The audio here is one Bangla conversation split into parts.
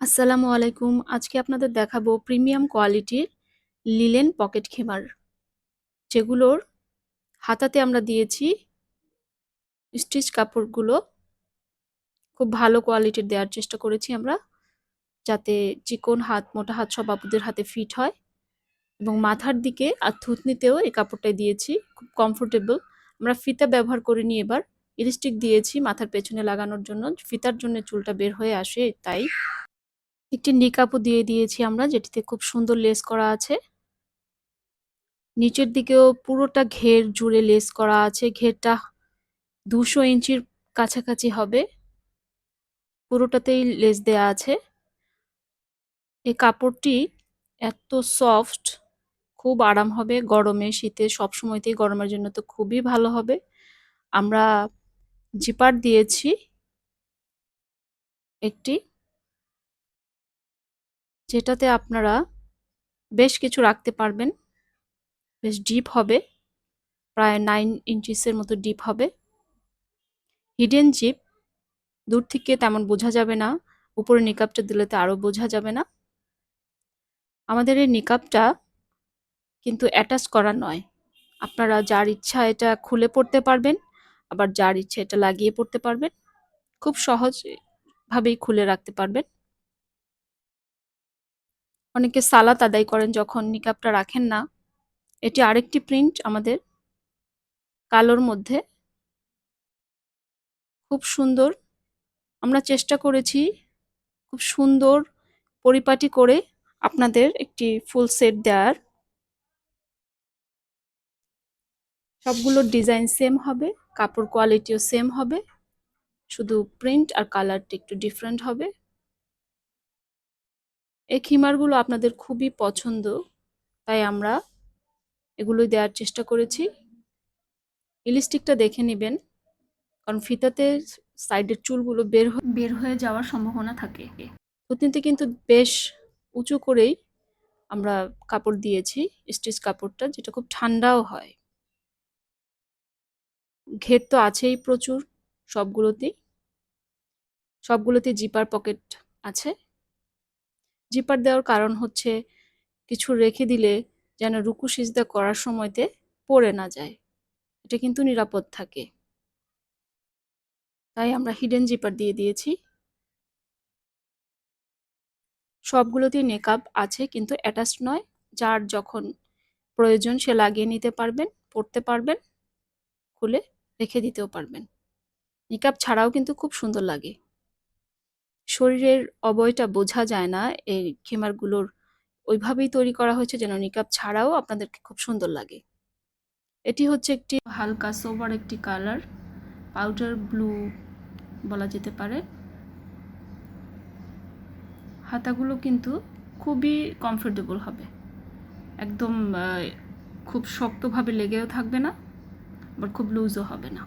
আসসালামু আলাইকুম। আজকে আপনাদের দেখাবো প্রিমিয়াম কোয়ালিটির লিলেন পকেট খেমার। যেগুলোর হাতাতে আমরা দিয়েছি স্টিচ কাপড়গুলো খুব ভালো কোয়ালিটির দেওয়ার চেষ্টা করেছি আমরা, যাতে চিকন হাত, মোটা হাত সব আপুদের হাতে ফিট হয়। এবং মাথার দিকে আর থুতনিতেও এই কাপড়টাই দিয়েছি, খুব কমফোর্টেবল। আমরা ফিতা ব্যবহার করিনি এবার, ইলাস্টিক দিয়েছি মাথার পেছনে লাগানোর জন্য, ফিতার জন্য চুলটা বের হয়ে আসে তাই। একটি নিকাপও দিয়ে দিয়েছি আমরা, যেটিতে খুব সুন্দর লেস করা আছে। নিচের দিকেও পুরোটা ঘের জুড়ে লেস করা আছে। ঘেরটা 200 ইঞ্চির কাছাকাছি হবে, পুরোটাতেই লেস দেয়া আছে। এই কাপড়টি এত সফট, খুব আরাম হবে গরমে শীতে সবসময়তেই, গরমের জন্য তো খুবই ভালো হবে। আমরা জিপার দিয়েছি একটি, যেটাতে আপনারা বেশ কিছু রাখতে পারবেন। বেশ ডিপ হবে, প্রায় 9 ইঞ্চিসের মতো ডিপ হবে। হিডেন জিপ, দূর থেকে তেমন বোঝা যাবে না, উপরে নিকাবটা দিলে তো আরো বোঝা যাবে না। আমাদের এই নিকাবটা কিন্তু অ্যাটাচ করা নয়, আপনারা যার ইচ্ছা এটা খুলে পড়তে পারবেন, আবার যার ইচ্ছা এটা লাগিয়ে পড়তে পারবেন। খুব সহজ ভাবেই খুলে রাখতে পারবেন। অনেকে সালাত আদায় করেন যখন নিকাবটা রাখেন না। এটি আরেকটি প্রিন্ট আমাদের, কালোর মধ্যে, খুব সুন্দর। আমরা চেষ্টা করেছি খুব সুন্দর পরিপাটি করে আপনাদের একটি ফুল সেট দেওয়ার। সবগুলোর ডিজাইন সেম হবে, কাপড় কোয়ালিটিও সেম হবে, শুধু প্রিন্ট আর কালারটা একটু ডিফারেন্ট হবে। এই খিমারগুলো আপনাদের খুবই পছন্দ, তাই আমরা এগুলোই দেওয়ার চেষ্টা করেছি। ইলাস্টিকটা দেখে নেবেন, কারণ ফিতাতে সাইডের চুলগুলো বের হয়ে যাওয়ার সম্ভাবনা থাকে। থুতনিতে কিন্তু বেশ উঁচু করেই আমরা কাপড় দিয়েছি, স্টিচ কাপড়টা, যেটা খুব ঠান্ডাও হয়। ঘের তো আছেই প্রচুর সবগুলোতেই। সবগুলোতে জিপার পকেট আছে। জিপার দেওয়ার কারণ হচ্ছে কিছু রেখে দিলে যেন রুকু সিজদা করার সময়তে পড়ে না যায়, এটা কিন্তু নিরাপদ থাকে। তাই আমরা হিডেন জিপার দিয়ে দিয়েছি। সবগুলোতেই নেকাব আছে কিন্তু অ্যাটাচড নয়, যার যখন প্রয়োজন সে লাগিয়ে নিতে পারবেন, পড়তে পারবেন, খুলে রেখে দিতেও পারবেন। নিকাব ছাড়াও কিন্তু খুব সুন্দর লাগে, শরীরের অবয়টা বোঝা যায় না। এই খিমারগুলোর ওইভাবেই তৈরি করা হয়েছে যেন নিকাব ছাড়াও আপনাদেরকে খুব সুন্দর লাগে। এটি হচ্ছে একটি হালকা সোবার একটি কালার, পাউডার ব্লু বলা যেতে পারে। হাতাগুলো কিন্তু খুবই কমফোর্টেবল হবে, একদম খুব শক্তভাবে লেগেও থাকবে না, আবার খুব লুজও হবে না।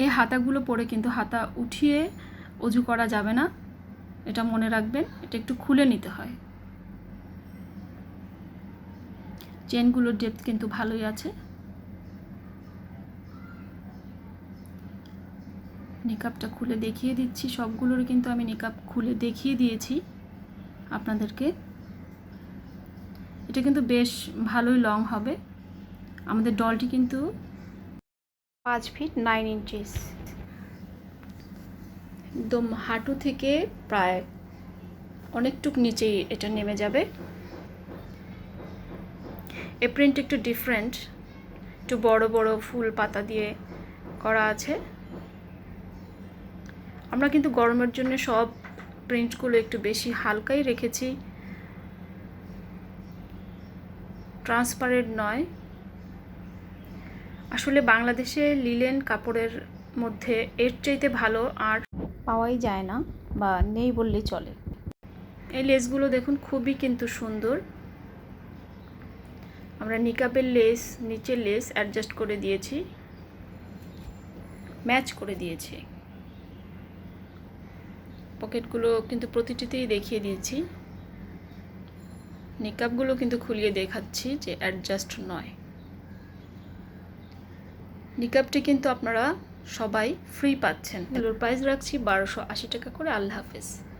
এই হাতাগুলো পরে কিন্তু হাতা উঠিয়ে অজু করা যাবে না, এটা মনে রাখবেন। এটা একটু খুলে নিতে হয়। চেনগুলোর ডেপথ কিন্তু ভালোই আছে। নিকাবটা খুলে দেখিয়ে দিচ্ছি, সবগুলোরই কিন্তু আমি নিকাব খুলে দেখিয়ে দিয়েছি আপনাদেরকে। এটা কিন্তু বেশ ভালোই লং হবে। আমাদের ডলটি কিন্তু 5 ফিট 9 ইঞ্চিস, একদম হাঁটু থেকে প্রায় অনেকটুক নিচেই এটা নেমে যাবে। এই প্রিন্ট একটু ডিফারেন্ট, একটু বড় বড় ফুল পাতা দিয়ে করা আছে। আমরা কিন্তু গরমের জন্য সব প্রিন্টগুলো একটু বেশি হালকাই রেখেছি, ট্রান্সপারেন্ট নয়। আসলে বাংলাদেশে লিলেন কাপড়ের মধ্যে এর চাইতে ভালো আর পাওয়াই যায় না, বা নেই বললেই চলে। এই লেসগুলো দেখুন খুবই কিন্তু সুন্দর। আমরা নিকাবের লেস, নিচের লেস অ্যাডজাস্ট করে দিয়েছি, ম্যাচ করে দিয়েছি। পকেটগুলো কিন্তু প্রতিটিতেই দেখিয়ে দিয়েছি। নিকাবগুলো কিন্তু খুলিয়ে দেখাচ্ছি যে অ্যাডজাস্ট নয়। নিকাবটি কিন্তু আপনারা সবাই ফ্রি পাচ্ছেন। এগুলোর প্রাইস রাখছি 1280 টাকা করে। আল্লাহ হাফেজ।